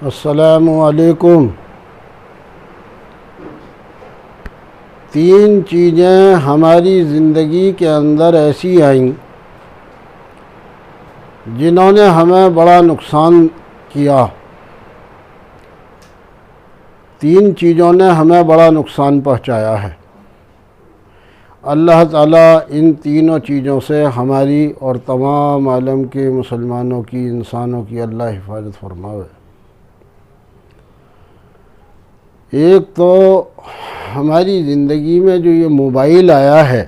السلام علیکم۔ تین چیزیں ہماری زندگی کے اندر ایسی آئیں جنہوں نے ہمیں بڑا نقصان کیا۔ تین چیزوں نے ہمیں بڑا نقصان پہنچایا ہے۔ اللہ تعالیٰ ان تینوں چیزوں سے ہماری اور تمام عالم کے مسلمانوں کی، انسانوں کی اللہ حفاظت فرماوے۔ ایک تو ہماری زندگی میں جو یہ موبائل آیا ہے،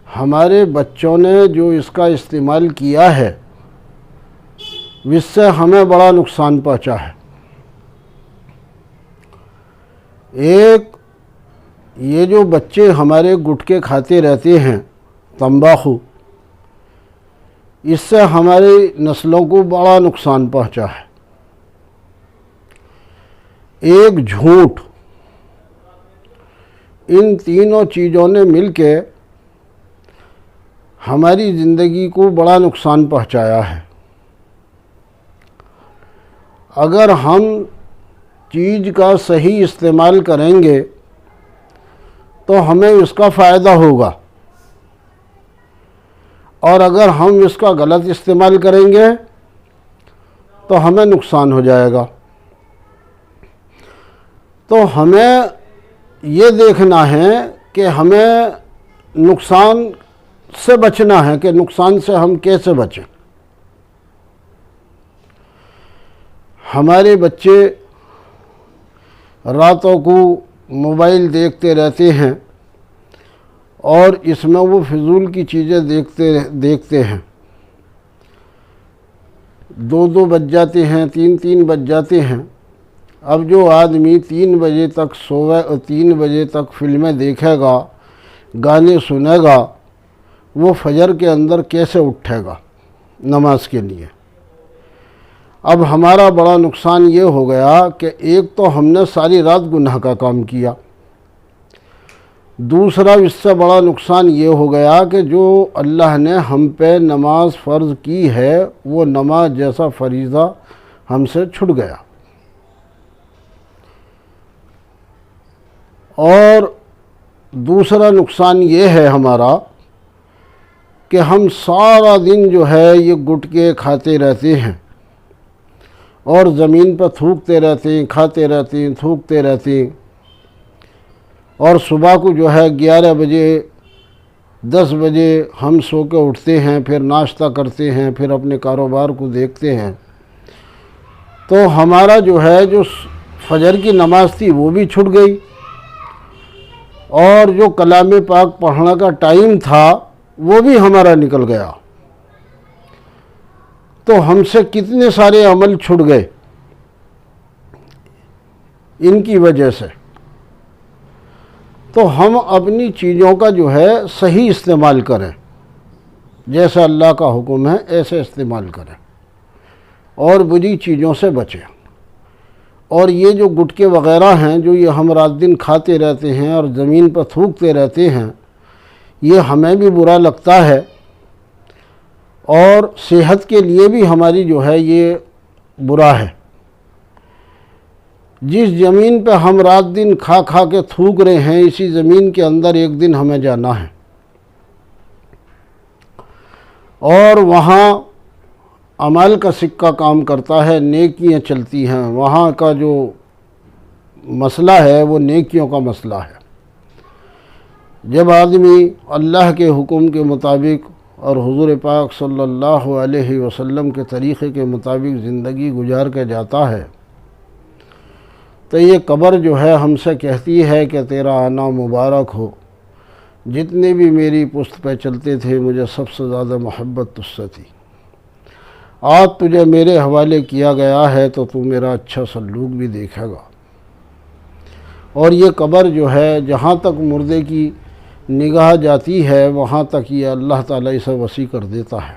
ہمارے بچوں نے جو اس کا استعمال کیا ہے، اس سے ہمیں بڑا نقصان پہنچا ہے۔ ایک یہ جو بچے ہمارے گٹکے کھاتے رہتے ہیں، تمباکو، اس سے ہماری نسلوں کو بڑا نقصان پہنچا ہے۔ ایک جھوٹ، ان تینوں چیزوں نے مل کے ہماری زندگی کو بڑا نقصان پہنچایا ہے۔ اگر ہم چیز کا صحیح استعمال کریں گے تو ہمیں اس کا فائدہ ہوگا، اور اگر ہم اس کا غلط استعمال کریں گے تو ہمیں نقصان ہو جائے گا۔ تو ہمیں یہ دیکھنا ہے کہ ہمیں نقصان سے بچنا ہے، کہ نقصان سے ہم کیسے بچیں۔ ہمارے بچے راتوں کو موبائل دیکھتے رہتے ہیں اور اس میں وہ فضول کی چیزیں دیکھتے ہیں۔ 2 بج جاتے ہیں، 3 بج جاتے ہیں۔ اب جو آدمی 3 بجے تک سوئے اور 3 بجے تک فلمیں دیکھے گا، گانے سنے گا، وہ فجر کے اندر کیسے اٹھے گا نماز کے لیے؟ اب ہمارا بڑا نقصان یہ ہو گیا کہ ایک تو ہم نے ساری رات گناہ کا کام کیا، دوسرا اس سے بڑا نقصان یہ ہو گیا کہ جو اللہ نے ہم پہ نماز فرض کی ہے، وہ نماز جیسا فریضہ ہم سے چھوٹ گیا۔ اور دوسرا نقصان یہ ہے ہمارا کہ ہم سارا دن جو ہے یہ گٹکے کھاتے رہتے ہیں اور زمین پر تھوکتے رہتے ہیں، کھاتے رہتے ہیں، تھوکتے رہتے ہیں، اور صبح کو جو ہے 11 بجے 10 بجے ہم سو کے اٹھتے ہیں، پھر ناشتہ کرتے ہیں، پھر اپنے کاروبار کو دیکھتے ہیں۔ تو ہمارا جو ہے جو فجر کی نماز تھی وہ بھی چھوٹ گئی، اور جو کلام پاک پڑھنے کا ٹائم تھا وہ بھی ہمارا نکل گیا۔ تو ہم سے کتنے سارے عمل چھوٹ گئے ان کی وجہ سے۔ تو ہم اپنی چیزوں کا جو ہے صحیح استعمال کریں، جیسا اللہ کا حکم ہے ایسے استعمال کریں، اور بری چیزوں سے بچیں۔ اور یہ جو گٹکے وغیرہ ہیں جو یہ ہم رات دن کھاتے رہتے ہیں اور زمین پر تھوکتے رہتے ہیں، یہ ہمیں بھی برا لگتا ہے، اور صحت کے لیے بھی ہماری جو ہے یہ برا ہے۔ جس زمین پہ ہم رات دن کھا کھا کے تھوک رہے ہیں، اسی زمین کے اندر ایک دن ہمیں جانا ہے، اور وہاں اعمال کا سکہ کام کرتا ہے، نیکیاں چلتی ہیں، وہاں کا جو مسئلہ ہے وہ نیکیوں کا مسئلہ ہے۔ جب آدمی اللہ کے حکم کے مطابق اور حضور پاک صلی اللہ علیہ وسلم کے طریقے کے مطابق زندگی گزار کے جاتا ہے، تو یہ قبر جو ہے ہم سے کہتی ہے کہ تیرا آنا مبارک ہو، جتنے بھی میری پشت پہ چلتے تھے مجھے سب سے زیادہ محبت تجھ سے تھی، آج تجھے میرے حوالے کیا گیا ہے تو تو میرا اچھا سلوک بھی دیکھے گا۔ اور یہ قبر جو ہے جہاں تک مردے کی نگاہ جاتی ہے وہاں تک یہ اللہ تعالیٰ اسے وسیع کر دیتا ہے۔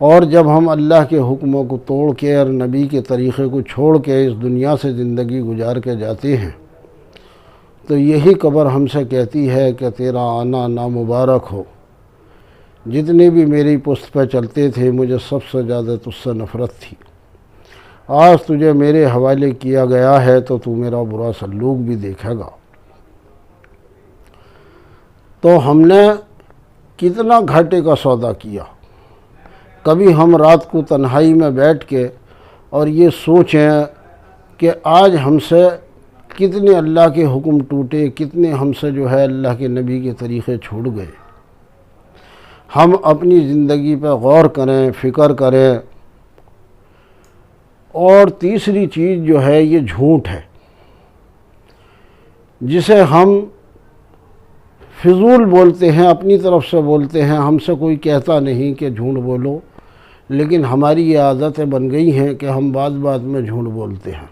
اور جب ہم اللہ کے حکموں کو توڑ کے اور نبی کے طریقے کو چھوڑ کے اس دنیا سے زندگی گزار کے جاتے ہیں، تو یہی قبر ہم سے کہتی ہے کہ تیرا آنا نامبارک ہو، جتنے بھی میری پشت پہ چلتے تھے مجھے سب سے زیادہ تجھ سے نفرت تھی، آج تجھے میرے حوالے کیا گیا ہے تو تو میرا برا سلوک بھی دیکھے گا۔ تو ہم نے کتنا گھاٹے کا سودا کیا۔ کبھی ہم رات کو تنہائی میں بیٹھ کے اور یہ سوچیں کہ آج ہم سے کتنے اللہ کے حکم ٹوٹے، کتنے ہم سے جو ہے اللہ کے نبی کے طریقے چھوٹ گئے۔ ہم اپنی زندگی پہ غور کریں، فکر کریں۔ اور تیسری چیز جو ہے یہ جھوٹ ہے، جسے ہم فضول بولتے ہیں، اپنی طرف سے بولتے ہیں، ہم سے کوئی کہتا نہیں کہ جھوٹ بولو، لیکن ہماری یہ عادتیں بن گئی ہیں کہ ہم بعد میں جھوٹ بولتے ہیں۔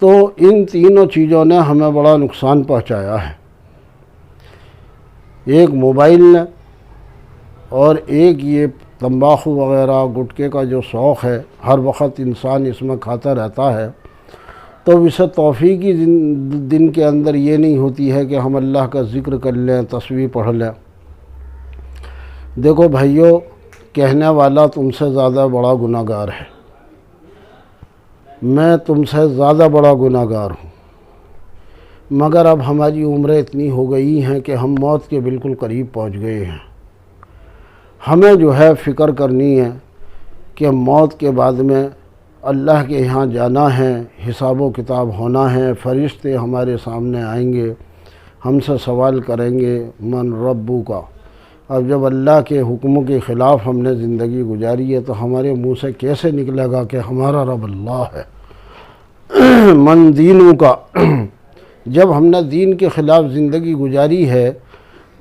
تو ان تینوں چیزوں نے ہمیں بڑا نقصان پہنچایا ہے، ایک موبائل نے، اور ایک یہ تمباکو وغیرہ گٹکے کا جو شوق ہے، ہر وقت انسان اس میں کھاتا رہتا ہے، تو اسے توفیقی دن کے اندر یہ نہیں ہوتی ہے کہ ہم اللہ کا ذکر کر لیں، تسبیح پڑھ لیں۔ دیکھو بھائیو، کہنے والا تم سے زیادہ بڑا گناہ گار ہے، میں تم سے زیادہ بڑا گناہ گار ہوں، مگر اب ہماری عمریں اتنی ہو گئی ہیں کہ ہم موت کے بالکل قریب پہنچ گئے ہیں۔ ہمیں جو ہے فکر کرنی ہے کہ موت کے بعد میں اللہ کے یہاں جانا ہے، حساب و کتاب ہونا ہے، فرشتے ہمارے سامنے آئیں گے، ہم سے سوال کریں گے من ربو کا۔ اب جب اللہ کے حکموں کے خلاف ہم نے زندگی گزاری ہے تو ہمارے منہ سے کیسے نکلے گا کہ ہمارا رب اللہ ہے؟ من دینوں کا، جب ہم نے دین کے خلاف زندگی گزاری ہے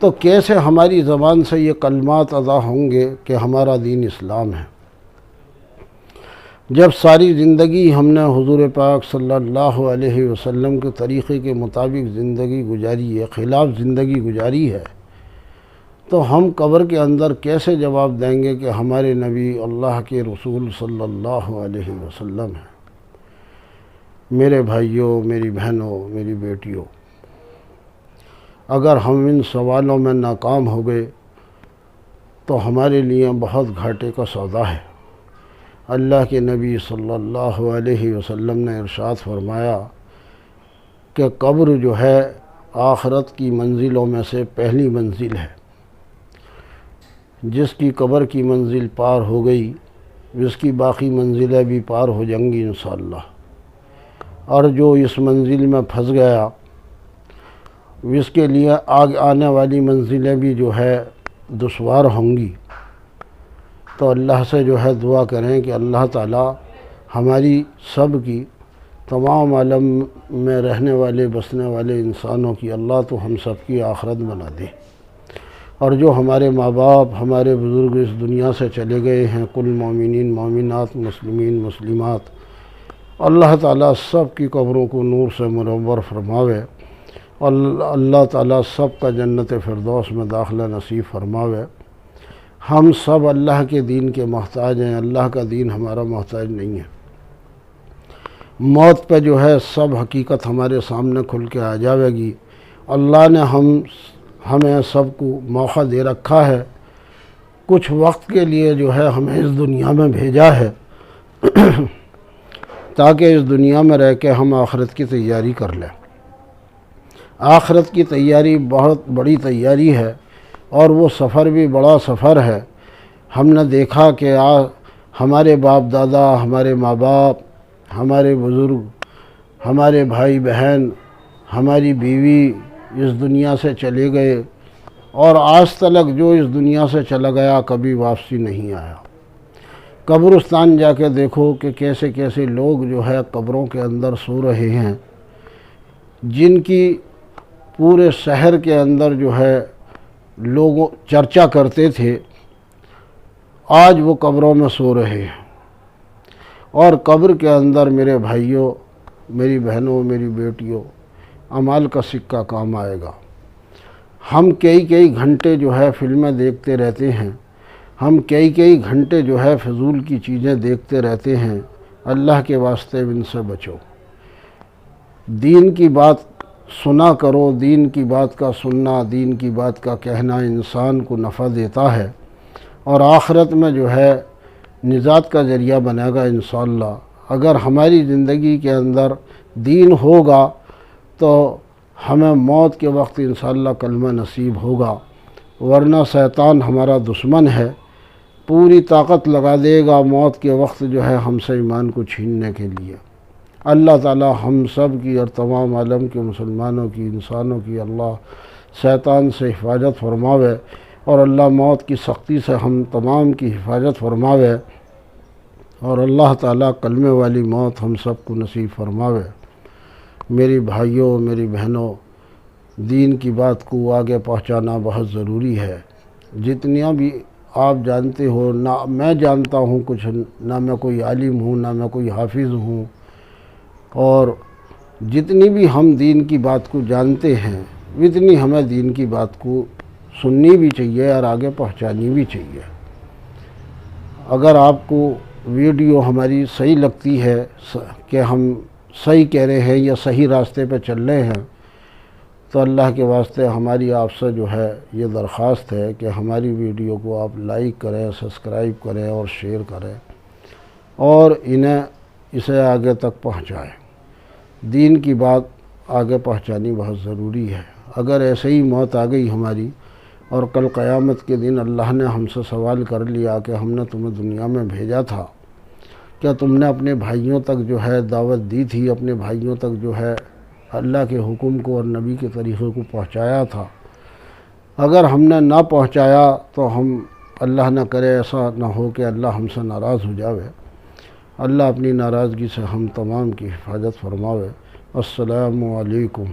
تو کیسے ہماری زبان سے یہ کلمات ادا ہوں گے کہ ہمارا دین اسلام ہے؟ جب ساری زندگی ہم نے حضور پاک صلی اللہ علیہ وسلم کے طریقے کے مطابق زندگی گزاری ہے، خلاف زندگی گزاری ہے، تو ہم قبر کے اندر کیسے جواب دیں گے کہ ہمارے نبی اللہ کے رسول صلی اللہ علیہ وسلم ہیں؟ میرے بھائیوں، میری بہنوں، میری بیٹیوں، اگر ہم ان سوالوں میں ناکام ہو گئے تو ہمارے لیے بہت گھاٹے کا سودا ہے۔ اللہ کے نبی صلی اللہ علیہ وسلم نے ارشاد فرمایا کہ قبر جو ہے آخرت کی منزلوں میں سے پہلی منزل ہے، جس کی قبر کی منزل پار ہو گئی اس کی باقی منزلیں بھی پار ہو جائیں گی انشاءاللہ، اور جو اس منزل میں پھنس گیا اس کے لیے آنے والی منزلیں بھی جو ہے دشوار ہوں گی۔ تو اللہ سے جو ہے دعا کریں کہ اللہ تعالی ہماری سب کی، تمام عالم میں رہنے والے بسنے والے انسانوں کی، اللہ تو ہم سب کی آخرت بنا دے، اور جو ہمارے ماں باپ، ہمارے بزرگ اس دنیا سے چلے گئے ہیں، کل مومنین مومنات، مسلمین مسلمات، اللہ تعالیٰ سب کی قبروں کو نور سے منور فرماوے، اور اللہ تعالیٰ سب کا جنت فردوس میں داخلہ نصیب فرماوے۔ ہم سب اللہ کے دین کے محتاج ہیں، اللہ کا دین ہمارا محتاج نہیں ہے۔ موت پہ جو ہے سب حقیقت ہمارے سامنے کھل کے آ جاوے گی۔ اللہ نے ہمیں سب کو موقع دے رکھا ہے، کچھ وقت کے لیے جو ہے ہمیں اس دنیا میں بھیجا ہے تاکہ اس دنیا میں رہ کے ہم آخرت کی تیاری کر لیں۔ آخرت کی تیاری بہت بڑی تیاری ہے، اور وہ سفر بھی بڑا سفر ہے۔ ہم نے دیکھا کہ ہمارے باپ دادا، ہمارے ماں باپ، ہمارے بزرگ، ہمارے بھائی بہن، ہماری بیوی اس دنیا سے چلے گئے، اور آج تلک جو اس دنیا سے چلا گیا کبھی واپسی نہیں آیا۔ قبرستان جا کے دیکھو کہ کیسے کیسے لوگ جو ہے قبروں کے اندر سو رہے ہیں، جن کی پورے شہر کے اندر جو ہے لوگ چرچا کرتے تھے، آج وہ قبروں میں سو رہے ہیں۔ اور قبر کے اندر میرے بھائیوں، میری بہنوں، میری بیٹیوں، اعمال کا سکہ کام آئے گا۔ ہم کئی گھنٹے جو ہے فلمیں دیکھتے رہتے ہیں، ہم کئی گھنٹے جو ہے فضول کی چیزیں دیکھتے رہتے ہیں، اللہ کے واسطے ان سے بچو۔ دین کی بات سنا کرو، دین کی بات کا سننا، دین کی بات کا کہنا انسان کو نفع دیتا ہے اور آخرت میں جو ہے نجات کا ذریعہ بنے گا انشاءاللہ۔ اگر ہماری زندگی کے اندر دین ہوگا تو ہمیں موت کے وقت انشاءاللہ کلمہ نصیب ہوگا، ورنہ شیطان ہمارا دشمن ہے، پوری طاقت لگا دے گا موت کے وقت جو ہے ہم سے ایمان کو چھیننے کے لیے۔ اللہ تعالی ہم سب کی اور تمام عالم کے مسلمانوں کی، انسانوں کی اللہ شیطان سے حفاظت فرماوے، اور اللہ موت کی سختی سے ہم تمام کی حفاظت فرماوے، اور اللہ تعالیٰ کلمے والی موت ہم سب کو نصیب فرماوے۔ میری بھائیوں، میری بہنوں، دین کی بات کو آگے پہنچانا بہت ضروری ہے۔ جتنیاں بھی آپ جانتے ہو، نہ میں جانتا ہوں کچھ، نہ میں کوئی عالم ہوں، نہ میں کوئی حافظ ہوں، اور جتنی بھی ہم دین کی بات کو جانتے ہیں اتنی ہمیں دین کی بات کو سننی بھی چاہیے اور آگے پہنچانی بھی چاہیے۔ اگر آپ کو ویڈیو ہماری صحیح لگتی ہے کہ ہم صحیح کہہ رہے ہیں یا صحیح راستے پہ چل رہے ہیں، تو اللہ کے واسطے ہماری آپ سے جو ہے یہ درخواست ہے کہ ہماری ویڈیو کو آپ لائک کریں، سبسکرائب کریں اور شیئر کریں، اور اسے آگے تک پہنچائیں۔ دین کی بات آگے پہنچانی بہت ضروری ہے۔ اگر ایسے ہی موت آ گئی ہماری اور کل قیامت کے دن اللہ نے ہم سے سوال کر لیا کہ ہم نے تمہیں دنیا میں بھیجا تھا، کیا تم نے اپنے بھائیوں تک جو ہے دعوت دی تھی، اپنے بھائیوں تک جو ہے اللہ کے حکم کو اور نبی کے طریقے کو پہنچایا تھا؟ اگر ہم نے نہ پہنچایا تو ہم، اللہ نہ کرے ایسا نہ ہو کہ اللہ ہم سے ناراض ہو جاوے، اللہ اپنی ناراضگی سے ہم تمام کی حفاظت فرماوے۔ السلام علیکم۔